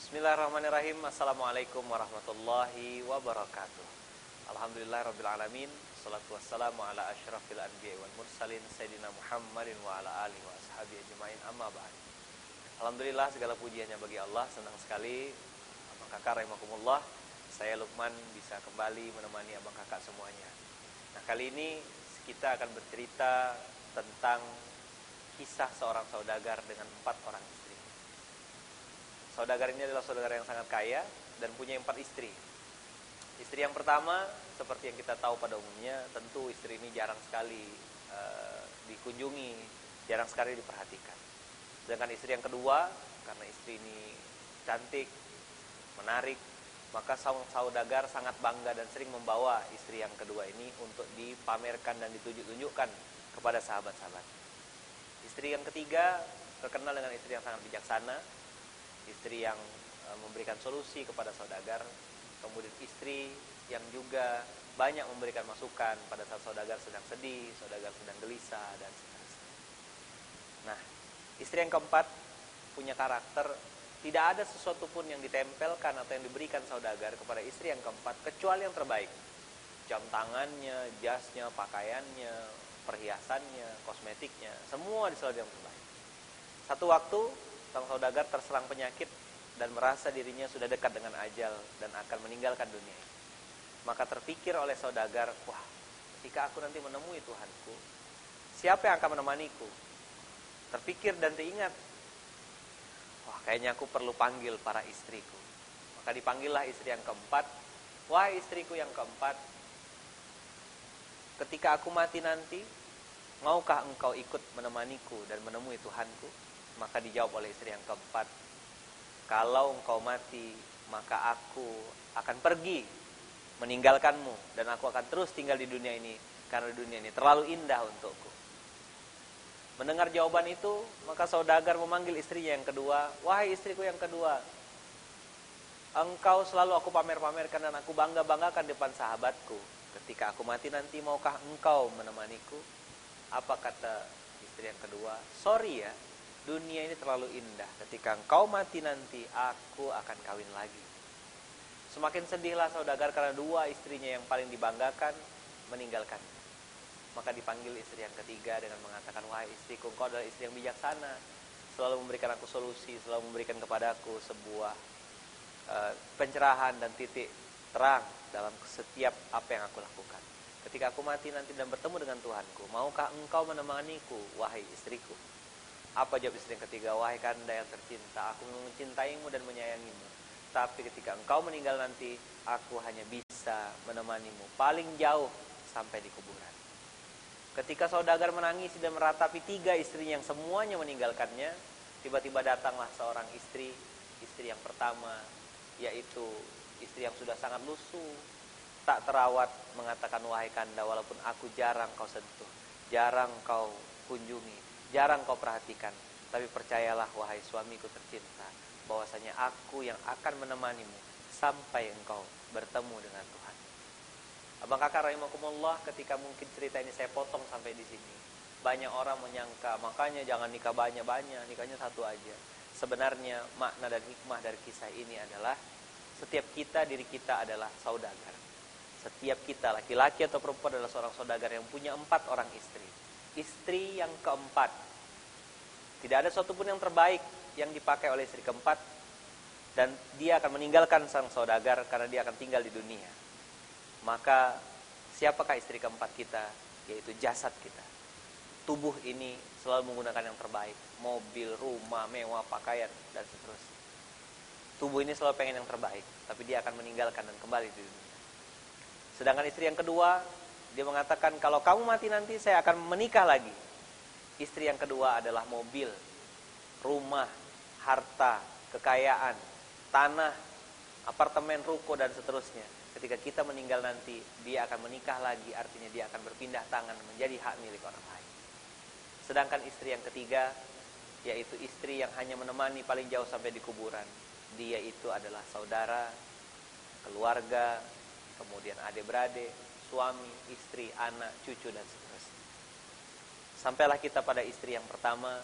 Bismillahirrahmanirrahim. Assalamualaikum warahmatullahi wabarakatuh. Alhamdulillahirrabbilalamin. Salatu wassalamu ala asyrafil anbiya wal mursalin Sayyidina Muhammadin wa ala alihi wa ashabihi ajma'in, amma ba'd. Alhamdulillah, segala pujiannya bagi Allah. Senang sekali abang kakak rahimakumullah, saya Lukman bisa kembali menemani abang kakak semuanya. Nah, kali ini kita akan bercerita tentang kisah seorang saudagar dengan 4 orang istri. Saudagar ini adalah saudagar yang sangat kaya dan punya 4 istri. Istri yang pertama, seperti yang kita tahu pada umumnya, tentu istri ini jarang sekali dikunjungi, jarang sekali diperhatikan. Sedangkan istri yang kedua, karena istri ini cantik, menarik, maka saudagar sangat bangga dan sering membawa istri yang kedua ini untuk dipamerkan dan ditunjuk-tunjukkan kepada sahabat-sahabat. Istri yang ketiga terkenal dengan istri yang sangat bijaksana, istri yang memberikan solusi kepada saudagar, kemudian istri yang juga banyak memberikan masukan pada saat saudagar sedang sedih, saudagar sedang gelisah, dan seterusnya. Nah, istri yang keempat punya karakter, tidak ada sesuatu pun yang ditempelkan atau yang diberikan saudagar kepada istri yang keempat kecuali yang terbaik. Jam tangannya, jasnya, pakaiannya, perhiasannya, kosmetiknya, semua selalu yang terbaik. Satu waktu sang saudagar terserang penyakit dan merasa dirinya sudah dekat dengan ajal dan akan meninggalkan dunia ini. Maka terpikir oleh saudagar, wah, ketika aku nanti menemui Tuhanku, siapa yang akan menemaniku? Terpikir dan teringat, wah, kayaknya aku perlu panggil para istriku. Maka dipanggillah istri yang keempat. Wahai istriku yang keempat, ketika aku mati nanti, maukah engkau ikut menemaniku dan menemui Tuhanku? Maka dijawab oleh istri yang keempat, kalau engkau mati, maka aku akan pergi meninggalkanmu dan aku akan terus tinggal di dunia ini karena dunia ini terlalu indah untukku. Mendengar jawaban itu, maka saudagar memanggil istrinya yang kedua. Wahai istriku yang kedua, engkau selalu aku pamer-pamerkan dan aku bangga-banggakan depan sahabatku. Ketika aku mati nanti, maukah engkau menemaniku? Apa kata istri yang kedua? Sorry ya, dunia ini terlalu indah. Ketika engkau mati nanti, aku akan kawin lagi. Semakin sedihlah saudagar karena 2 istrinya yang paling dibanggakan meninggalkan. Maka dipanggil istri yang ketiga dengan mengatakan, wahai istriku, engkau adalah istri yang bijaksana, selalu memberikan aku solusi, selalu memberikan kepadaku sebuah pencerahan dan titik terang dalam setiap apa yang aku lakukan. Ketika aku mati nanti dan bertemu dengan Tuhanku, maukah engkau menemaniku, wahai istriku? Apa jawab istri yang ketiga? Wahai kanda yang tercinta, aku mencintaimu dan menyayangimu. Tapi ketika engkau meninggal nanti, aku hanya bisa menemanimu paling jauh sampai di kuburan. Ketika saudagar menangis dan meratapi 3 istrinya yang semuanya meninggalkannya, tiba-tiba datanglah seorang istri, istri yang pertama, yaitu istri yang sudah sangat lusuh, tak terawat, mengatakan, wahai kanda, walaupun aku jarang kau sentuh, jarang kau kunjungi, jarang kau perhatikan, tapi percayalah wahai suamiku tercinta, bahwasanya aku yang akan menemanimu sampai engkau bertemu dengan Tuhan. Abang kakak rahimakumullah, ketika mungkin cerita ini saya potong sampai di sini, banyak orang menyangka makanya jangan nikah banyak-banyak, nikahnya 1 aja. Sebenarnya makna dan hikmah dari kisah ini adalah setiap kita, diri kita adalah saudagar. Setiap kita, laki-laki atau perempuan, adalah seorang saudagar yang punya 4 orang istri. Istri yang keempat, tidak ada sesuatu pun yang terbaik yang dipakai oleh istri keempat, dan dia akan meninggalkan sang saudagar karena dia akan tinggal di dunia. Maka siapakah istri keempat kita? Yaitu jasad kita. Tubuh ini selalu menggunakan yang terbaik, mobil, rumah, mewah, pakaian, dan seterusnya. Tubuh ini selalu pengen yang terbaik, tapi dia akan meninggalkan dan kembali di dunia. Sedangkan istri yang kedua, dia mengatakan, kalau kamu mati nanti, saya akan menikah lagi. Istri yang kedua adalah mobil, rumah, harta, kekayaan, tanah, apartemen, ruko, dan seterusnya. Ketika kita meninggal nanti, dia akan menikah lagi, artinya dia akan berpindah tangan menjadi hak milik orang lain. Sedangkan istri yang ketiga, yaitu istri yang hanya menemani paling jauh sampai di kuburan. Dia itu adalah saudara, keluarga, kemudian adik-beradik, suami, istri, anak, cucu, dan seterusnya. Sampailah kita pada istri yang pertama.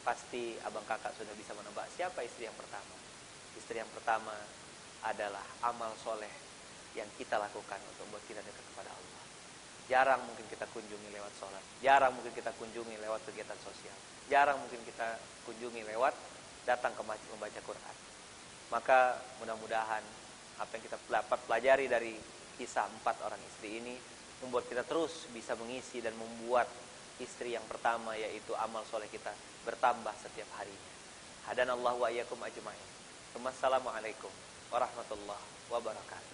Pasti abang kakak sudah bisa menebak siapa istri yang pertama. istri yang pertama adalah amal soleh yang kita lakukan untuk membuat kita dekat kepada Allah. Jarang mungkin kita kunjungi lewat sholat, jarang mungkin kita kunjungi lewat kegiatan sosial, jarang mungkin kita kunjungi lewat datang ke masjid membaca Quran. Maka mudah-mudahan apa yang kita dapat pelajari dari kisah 4 orang istri ini membuat kita terus bisa mengisi dan membuat istri yang pertama, yaitu amal soleh kita, bertambah setiap harinya. Hadanallahu wa iyyakum ajma'in. Wassalamualaikum warahmatullahi wabarakatuh.